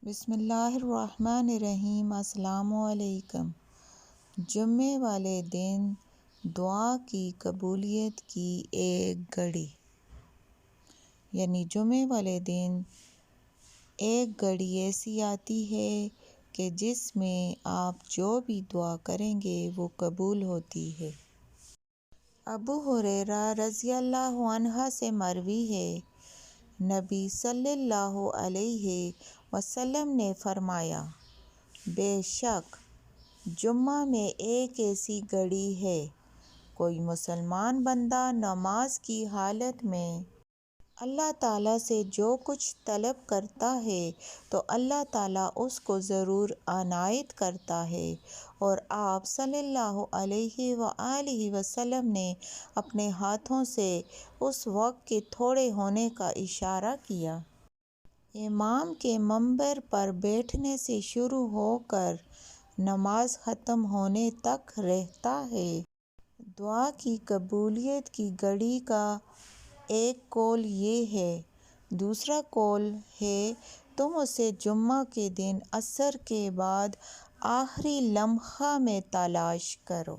بسم اللہ الرحمن الرحیم۔ السلام علیکم۔ جمعے والے دن دعا کی قبولیت کی ایک گھڑی، یعنی جمعے والے دن ایک گھڑی ایسی آتی ہے کہ جس میں آپ جو بھی دعا کریں گے وہ قبول ہوتی ہے۔ ابو ہریرہ رضی اللہ عنہ سے مروی ہے، نبی صلی اللہ علیہ وسلم نے فرمایا، بے شک جمعہ میں ایک ایسی گھڑی ہے، کوئی مسلمان بندہ نماز کی حالت میں اللہ تعالیٰ سے جو کچھ طلب کرتا ہے تو اللہ تعالیٰ اس کو ضرور عنایت کرتا ہے۔ اور آپ صلی اللہ علیہ وآلہ وسلم نے اپنے ہاتھوں سے اس وقت کے تھوڑے ہونے کا اشارہ کیا۔ امام کے منبر پر بیٹھنے سے شروع ہو کر نماز ختم ہونے تک رہتا ہے۔ دعا کی قبولیت کی گھڑی کا ایک قول یہ ہے۔ دوسرا قول ہے تم اسے جمعہ کے دن عصر کے بعد آخری لمحہ میں تلاش کرو۔